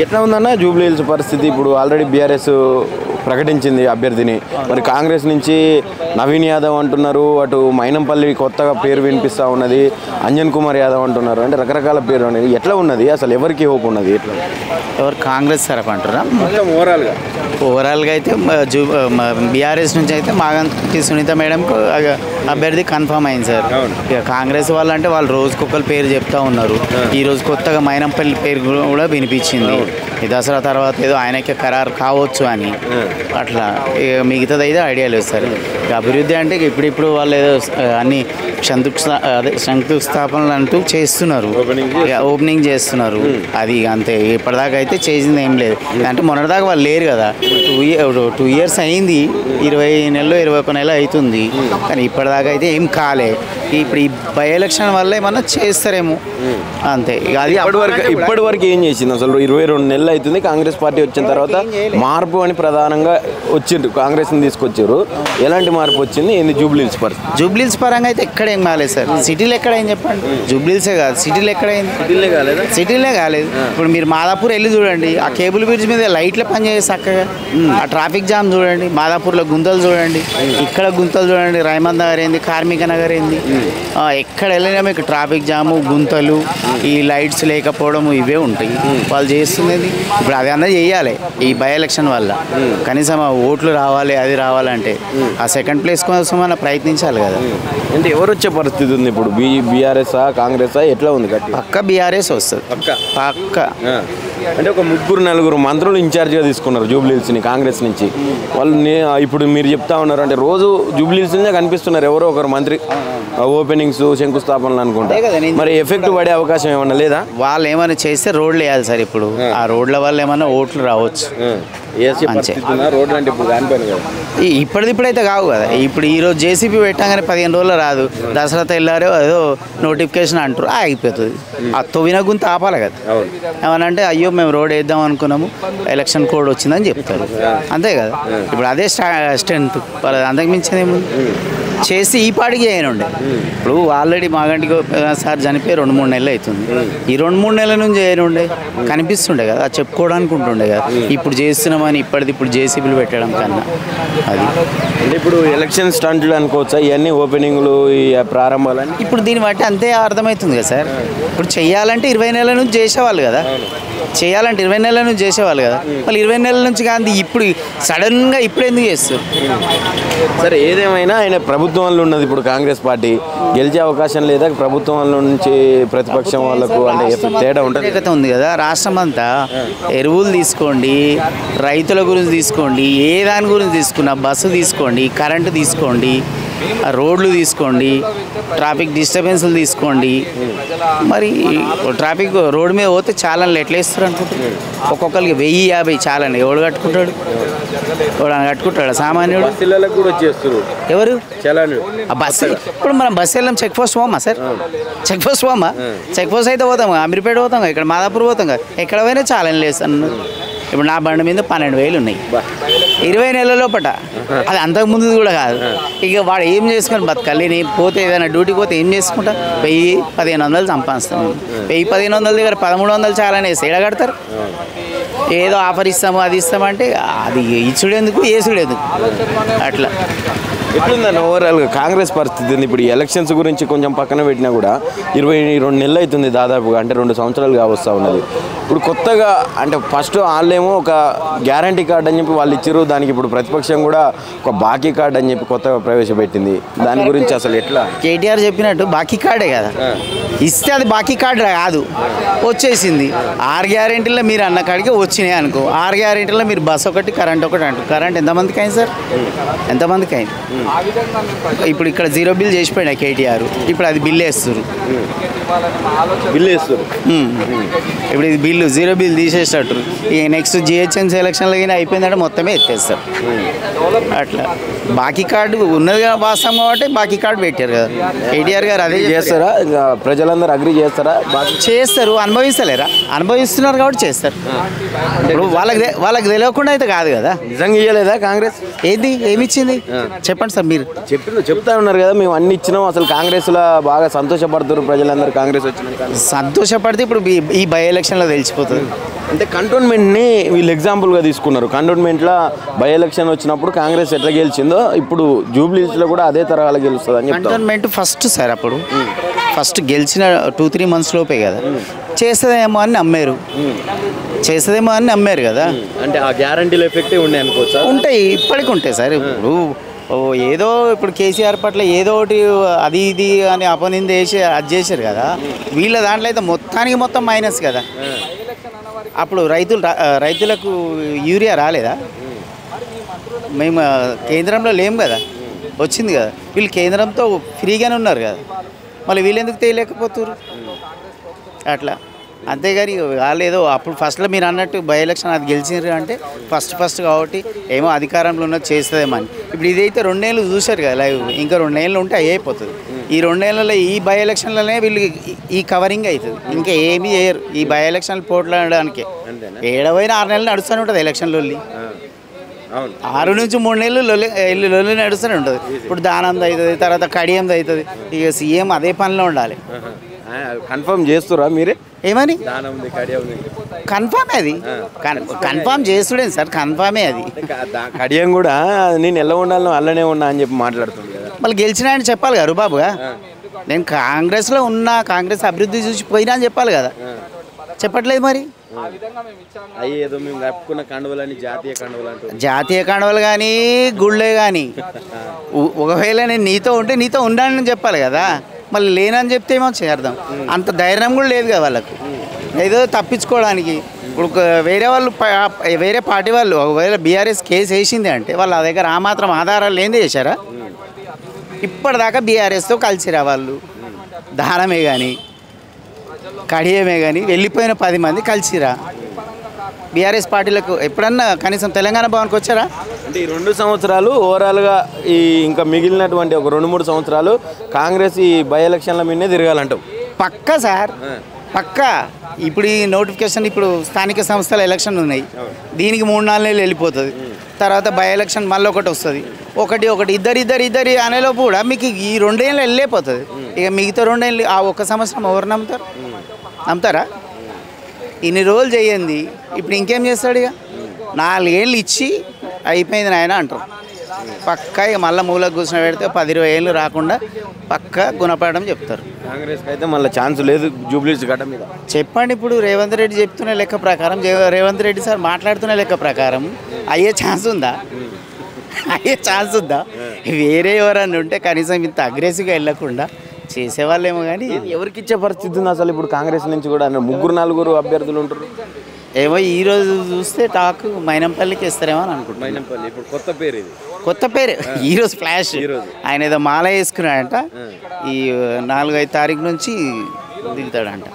ఎట్లా ఉందన్న Jubilee hills పరిస్థితి? ఇప్పుడు ఆల్రెడీ బీఆర్ఎస్ ప్రకటించింది అభ్యర్థిని, మరి కాంగ్రెస్ నుంచి నవీన్ యాదవ్ అంటున్నారు, అటు మైనంపల్లి కొత్తగా పేరు వినిపిస్తూ ఉన్నది, అంజన్ కుమార్ యాదవ్ అంటున్నారు, అంటే రకరకాల పేరు అనేది ఎట్లా ఉన్నది? అసలు ఎవరికి హోప్ ఉన్నది? ఎట్లా ఎవరు కాంగ్రెస్ తరఫు అంటారా? మొత్తం ఓవరాల్గా అయితే బీఆర్ఎస్ నుంచి అయితే మాగంటి సునీత మేడంకు అభ్యర్థి కన్ఫర్మ్ అయింది సార్. ఇక కాంగ్రెస్ వాళ్ళు అంటే వాళ్ళు రోజుకొకరు పేరు చెప్తా ఉన్నారు. ఈరోజు కొత్తగా మైనంపల్లి పేరు కూడా వినిపించింది. ఈ దసరా తర్వాత ఏదో ఆయనకే ఖరారు కావచ్చు అని అట్లా. ఇక మిగతాది అయితే ఐడియా లేదు సార్. ఇక అభివృద్ధి అంటే ఇప్పుడిప్పుడు వాళ్ళు ఏదో అన్ని శంకుస్థాపనలు అంటూ చేస్తున్నారు, ఓపెనింగ్ చేస్తున్నారు. అది అంతే, ఇప్పటిదాకా అయితే చేసింది ఏం లేదు. అంటే మొన్నటిదాకా వాళ్ళు లేరు కదా. 2 years అయింది, 20 నెలలు 21 నెలలు అవుతుంది, కానీ ఇప్పటిదాకా అయితే ఏం కాలే. ఇప్పుడు ఈ బై ఎలక్షన్ వల్ల ఏమన్నా చేస్తారేమో అంతే. అది ఇప్పటి వరకు ఏం చేసింది అసలు? 22 నెలలు అవుతుంది కాంగ్రెస్ పార్టీ వచ్చిన తర్వాత. మార్పు అని ప్రధానంగా వచ్చిండ్రు, కాంగ్రెస్ని తీసుకొచ్చారు. ఎలాంటి మార్పు వచ్చింది? ఏంది జూబ్లీ హిల్స్ పరిస్థితి? జూబ్లీ హిల్స్ పరంగా అయితే ఎక్కడ ఏం కాలేదు సార్. సిటీలో ఎక్కడైంది చెప్పండి? జూబ్లీ హిల్సే కాదు, సిటీలో ఎక్కడైంది? సిటీలే కాలేదు. ఇప్పుడు మీరు మాదాపూర్ వెళ్ళి చూడండి, ఆ కేబుల్ బ్రిడ్జ్ మీద లైట్లు పనిచేసి చక్కగా. ఆ ట్రాఫిక్ జామ్ చూడండి, మాదాపూర్లో గుంతలు చూడండి, ఇక్కడ గుంతలు చూడండి, రైమన్ నగర్ ఏంది, కార్మిక నగర్ ఏంది, ఎక్కడ వెళ్ళినా మీకు ట్రాఫిక్ జాము, గుంతలు, ఈ లైట్స్ లేకపోవడం ఇవే ఉంటాయి. వాళ్ళు చేస్తున్నది ఇప్పుడు అది అన్నది చేయాలి ఈ బై ఎలక్షన్ వల్ల. కనీసం ఆ ఓట్లు రావాలి, అది రావాలంటే ఆ సెకండ్ ప్లేస్ కోసం మనం ప్రయత్నించాలి కదా. అంటే ఎవరు వచ్చే పరిస్థితి ఉంది ఇప్పుడు? బీఆర్ఎస్ కాంగ్రెస్ ఎట్లా ఉంది? పక్క బీఆర్ఎస్ వస్తుంది పక్క. అంటే ఒక 3-4 మంత్రులు ఇన్ఛార్జ్గా తీసుకున్నారు జూబ్లీ హిల్స్ని కాంగ్రెస్ నుంచి. వాళ్ళు ఇప్పుడు మీరు చెప్తా ఉన్నారు అంటే రోజు జూబ్లీ హిల్స్ నుంచే కనిపిస్తున్నారు ఎవరో ఒకరు మంత్రి, ఓపెనింగ్స్, శంకుస్థాపనలు అనుకుంటా. మరి ఎఫెక్ట్ పడే అవకాశం ఏమన్నా లేదా? వాళ్ళు ఏమైనా చేస్తే రోడ్లు వేయాలి సార్. ఇప్పుడు ఆ రోడ్ల వల్ల ఏమన్నా ఓట్లు రావచ్చు. ఇప్పుడైతే కావు కదా. ఇప్పుడు ఈరోజు జేసీబీ పెట్టాగానే 15 రోజులు రాదు. దసరా తెల్లారో ఏదో నోటిఫికేషన్ అంటారు, అయిపోతుంది. ఆ తొవ్విన గుంత ఆపాలి కదా. ఏమనంటే అయ్యో మేము రోడ్ వేద్దాం అనుకున్నాము, ఎలక్షన్ కోడ్ వచ్చిందని చెప్తారు, అంతే కదా. ఇప్పుడు అదే స్ట్రెంత్, అంతకు మించింది ఏముంది? చేసి ఈ పాటికి చేయనుండే. ఇప్పుడు ఆల్రెడీ మాగంటి సార్ చనిపోయి 2-3 నెలలు అవుతుంది. ఈ 2-3 నెలల నుంచి చేయనుండే, కనిపిస్తుండే కదా, చెప్పుకోవడానికి ఉంటుండే కదా. ఇప్పుడు చేస్తున్నామని ఇప్పుడు జేసీబీలు పెట్టడం కన్నా అది. అంటే ఇప్పుడు ఎలక్షన్ స్టంట్లు అనుకోవచ్చా ఇవన్నీ? ఓపెనింగ్లు, ఈ ప్రారంభాలని ఇప్పుడు దీన్ని బట్టి అంతే అర్థమవుతుంది కదా సార్. ఇప్పుడు చెయ్యాలంటే 20 నెలల నుంచి చేసేవాళ్ళు కదా, చేయాలంటే 20 నెలల నుంచి చేసేవాళ్ళు కదా. వాళ్ళు 20 నెలల నుంచి కాదు, ఇప్పుడు సడన్గా ఇప్పుడు ఎందుకు చేస్తారు? సరే, ఏదేమైనా ఆయన ప్రభుత్వంలో ఉన్నది. ఇప్పుడు కాంగ్రెస్ పార్టీ గెలిచే అవకాశం లేదా? ప్రభుత్వం నుంచి ప్రతిపక్షం వాళ్ళకు అంటే తేడా ఉంది కదా. రాష్ట్రం అంతా ఎరువులు తీసుకోండి, రైతుల గురించి తీసుకోండి, ఏ దాని గురించి తీసుకున్నా, బస్సు తీసుకోండి, కరెంటు తీసుకోండి, రోడ్లు తీసుకోండి, ట్రాఫిక్ డిస్టర్బెన్స్లు తీసుకోండి. మరి ట్రాఫిక్ రోడ్డు మీద పోతే చాలాను ఎట్లా ఇస్తారు అనుకుంటారు? ఒక్కొక్కరికి 1000-50 చాలని ఎవడు కట్టుకుంటాడు? ఎవడని కట్టుకుంటాడు సామాన్యుడు? ఎవరు ఆ బస్సు? ఇప్పుడు మనం బస్సు వెళ్ళాం, చెక్ పోస్ట్ పోమా సార్? చెక్ పోస్ట్ పోమా? చెక్ పోస్ట్ అయితే పోతాం, అమీర్పేట పోతాం, ఇక్కడ మాదాపూర్ పోతాం కదా. ఎక్కడ పోయినా చాలని లేస్తాను. ఇప్పుడు నా బండి మీద 12,000 ఉన్నాయి 20 నెలల లోపట. అది అంతకుముందు కూడా కాదు. ఇక వాడు ఏం చేసుకొని బతకాలి? నేను పోతే ఏదైనా డ్యూటీకి పోతే ఏం చేసుకుంటా? 1000-1500 సంపాదిస్తాను. 1000-1500 దగ్గర 1300 చాలని వేసి ఎడగడతారు. ఏదో ఆఫర్ ఇస్తాము, అది ఇస్తామంటే అది ఇచ్చుడేందుకు, ఏసుడేందుకు అట్లా. ఎట్లుందని ఓవరాల్గా కాంగ్రెస్ పరిస్థితి? ఇప్పుడు ఈ ఎలక్షన్స్ గురించి కొంచెం పక్కన పెట్టినా కూడా 22 నెలలు అవుతుంది దాదాపుగా, అంటే 2 సంవత్సరాలుగా వస్తూ ఉన్నది. ఇప్పుడు కొత్తగా అంటే ఫస్ట్ వాళ్ళేమో ఒక గ్యారంటీ కార్డు అని చెప్పి వాళ్ళు ఇచ్చారు, దానికి ఇప్పుడు ప్రతిపక్షం కూడా ఒక బాకీ కార్డు అని చెప్పి కొత్తగా ప్రవేశపెట్టింది. దాని గురించి అసలు ఎట్లా? కేటీఆర్ చెప్పినట్టు బాకీ కార్డే కదా ఇస్తే, అది బాకీ కార్డు కాదు, వచ్చేసింది. 6 గ్యారెంటీలో మీరు అన్న కాడికి వచ్చినాయి అనుకో. 6 గ్యారెంటీలో మీరు బస్ ఒకటి, కరెంట్ ఒకటి అంటారు. కరెంట్ ఎంతమందికి అయింది సార్? ఎంతమందికి అయింది? ఇప్పుడు ఇక్కడ 0 బిల్ చేసిపోయినా కేటీఆర్, ఇప్పుడు అది బిల్లు వేస్తారు. ఇప్పుడు ఇది బిల్లు 0 బిల్ తీసేటట్టు. ఇక నెక్స్ట్ జిహెచ్ఎంసీ ఎలక్షన్లో కానీ అయిపోయిందంటే మొత్తమే ఎత్తేస్తారు. అట్లా బాకీ కార్డు ఉన్నది వాస్తవం కాబట్టి బాకీ కార్డు పెట్టారు కదా కేటీఆర్ గారు. అదే చేస్తారా? ప్రజలందరూ అగ్రీ చేస్తారా? చేస్తారు. అనుభవిస్తలేరా? అనుభవిస్తున్నారు కాబట్టి చేస్తారు. ఇప్పుడు వాళ్ళకి తెలియకుండా అయితే కాదు కదా. నిజంగా ఇవ్వలేదా కాంగ్రెస్? ఏది ఏమిచ్చింది చెప్పండి చెప్పండి సార్ మీరు. చెప్తా ఉన్నారు కదా మేము అన్ని ఇచ్చినాం, అసలు కాంగ్రెస్లో బాగా సంతోషపడుతున్నారు ప్రజలందరూ కాంగ్రెస్ వచ్చినాక. సంతోషపడితే ఇప్పుడు ఈ బై ఎలక్షన్లో తెలిసిపోతుంది. అంటే కంటోన్మెంట్ని వీళ్ళు ఎగ్జాంపుల్గా తీసుకున్నారు. కంటోన్మెంట్లో బై ఎలక్షన్ వచ్చినప్పుడు కాంగ్రెస్ ఎట్లా గెలిచిందో ఇప్పుడు జూబ్లీహిల్స్లో కూడా అదే తరహాలో గెలుస్తుంది అని చెప్తారు. కంటోన్మెంట్ ఫస్ట్ సార్ అప్పుడు ఫస్ట్ గెలిచిన 2-3 months లోపే కదా చేస్తుందేమో అని నమ్మారు, చేస్తుందేమో అని నమ్మారు కదా. అంటే ఆ గ్యారంటీల ఎఫెక్టే ఉండే అనుకోవచ్చు. ఉంటాయి, ఇప్పటికి ఉంటాయి సార్. ఇప్పుడు ఏదో ఇప్పుడు కేసీఆర్ పట్ల ఏదో ఒకటి అది ఇది అని అపనింద వేసి అది చేశారు కదా. వీళ్ళ దాంట్లో అయితే మొత్తం మైనస్ కదా. అప్పుడు రైతులకు యూరియా రాలేదా? మేము కేంద్రంలో లేము కదా, వచ్చింది కదా. వీళ్ళు కేంద్రంతో ఫ్రీగానే ఉన్నారు కదా, మళ్ళీ వీళ్ళు ఎందుకు తెలియలేకపోతున్నారు అట్లా. అంతేగాని వాళ్ళు ఏదో అప్పుడు ఫస్ట్లో మీరు అన్నట్టు బై ఎలక్షన్ అది గెలిచినారు అంటే ఫస్ట్ కాబట్టి ఏమో అధికారంలో ఉన్నది చేస్తుందేమో అని. ఇప్పుడు ఇదైతే 2 ఏళ్ళు చూశారు కదా లైవ్, ఇంకా 2 ఏళ్ళు ఉంటే అయిపోతుంది. ఈ 2 ఏళ్ళలో ఈ బై ఎలక్షన్లనే వీళ్ళు ఈ కవరింగ్ అవుతుంది, ఇంకా ఏమీ చేయరు. ఈ బై ఎలక్షన్లు పోట్లాడడానికి ఏడవైనా 6 నెలలు నడుస్తూనే ఉంటుంది ఎలక్షన్లో. 6 నుంచి 3 నెలలు లొల్లి నడుస్తూనే ఉంటుంది. ఇప్పుడు దానంది అవుతుంది, తర్వాత కడియంది అవుతుంది. ఇక సీఎం అదే పనిలో ఉండాలి. కన్ఫర్మ్ చేస్తురా మీరే? ఏమని కన్ఫామే అది, కన్ఫామ్ చేస్తుడే సార్, కన్ఫామే అది. కడియం కూడా నేను ఎలా ఉండాలి అల్లనే ఉన్నా అని చెప్పి మాట్లాడుతుంది కదా. మళ్ళీ గెలిచిన ఆయన చెప్పాలి కదా రుబాబుగా, నేను కాంగ్రెస్లో ఉన్నా, కాంగ్రెస్ అభివృద్ధి చూసి పోయినా అని చెప్పాలి కదా. చెప్పట్లేదు మరి. అయ్యేదో మేము కప్పుకున్న కండువలని జాతీయ కండువలు కానీ గుళ్ళే కానీ ఒకవేళ నేను నీతో ఉంటే నీతో ఉండాలని చెప్పాలి కదా. మళ్ళీ లేనని చెప్తే ఏమో చేద్దాం, అంత ధైర్యం కూడా లేదు కదా వాళ్ళకు. ఏదో తప్పించుకోవడానికి ఇప్పుడు వేరే పార్టీ వాళ్ళు ఒకవేళ బీఆర్ఎస్ కేసు వేసింది అంటే వాళ్ళ దగ్గర ఆ మాత్రం ఆధారాలు లేనిదే చేశారా? ఇప్పటిదాకా బీఆర్ఎస్తో కలిసిరా వాళ్ళు. దానమే కానీ కడియమే కానీ వెళ్ళిపోయిన 10 మంది కలిసిరా బీఆర్ఎస్ పార్టీలకు. ఎప్పుడన్నా కనీసం తెలంగాణ భవన్కి వచ్చారా? అంటే ఈ 2 సంవత్సరాలు ఓవరాల్గా ఈ ఇంకా మిగిలినటువంటి ఒక 2-3 సంవత్సరాలు కాంగ్రెస్ ఈ బై ఎలక్షన్ల మీదనే తిరగాలంటావు? పక్కా సార్, పక్కా. ఇప్పుడు ఈ నోటిఫికేషన్, ఇప్పుడు స్థానిక సంస్థల ఎలక్షన్ ఉన్నాయి, దీనికి 3-4 నెలలు వెళ్ళిపోతుంది. తర్వాత బై ఎలక్షన్ మళ్ళీ ఒకటి వస్తుంది, ఒకటి ఇద్దరు అనేలోపు కూడా మీకు ఈ 2 ఏళ్ళు వెళ్ళిపోతుంది. ఇక మిగతా 2 ఏళ్ళు ఆ 1 సంవత్సరం ఎవరు నమ్ముతారా? ఇన్ని రోజులు చేయండి, ఇప్పుడు ఇంకేం చేస్తాడు? ఇక 4 ఏళ్ళు ఇచ్చి అయిపోయింది నాయన అంటారు. పక్కా ఇక మళ్ళీ మూలకు కూర్చుని పెడితే 10-20 ఏళ్ళు రాకుండా పక్కా గుణపడడం చెప్తారు. కాంగ్రెస్కి అయితే మళ్ళీ ఛాన్స్ లేదు జూబ్లీహిల్స్ గడ్డ మీద. చెప్పండి, ఇప్పుడు రేవంత్ రెడ్డి చెప్తున్న లెక్క ప్రకారం, రేవంత్ రెడ్డి సార్ మాట్లాడుతున్న లెక్క ప్రకారం అయ్యే ఛాన్స్ ఉందా? వేరే ఎవరన్నా ఉంటే కనీసం ఇంత అగ్రెసివ్గా వెళ్ళకుండా చేసేవాళ్ళేమో. కానీ ఎవరికి ఇచ్చే పరిస్థితి ఉంది అసలు? ఇప్పుడు కాంగ్రెస్ నుంచి కూడా 3-4 అభ్యర్థులు ఉంటారు. ఏమో ఈరోజు చూస్తే టాక్ మైనంపల్లికి ఇస్తారేమో అని అనుకుంటున్నాను. మైనంపల్లి ఇప్పుడు కొత్త పేరు ఈరోజు ఫ్లాష్. ఆయన ఏదో మాల వేసుకున్నాడంట, ఈ 4-5 తారీఖు నుంచి దిగుతాడంట.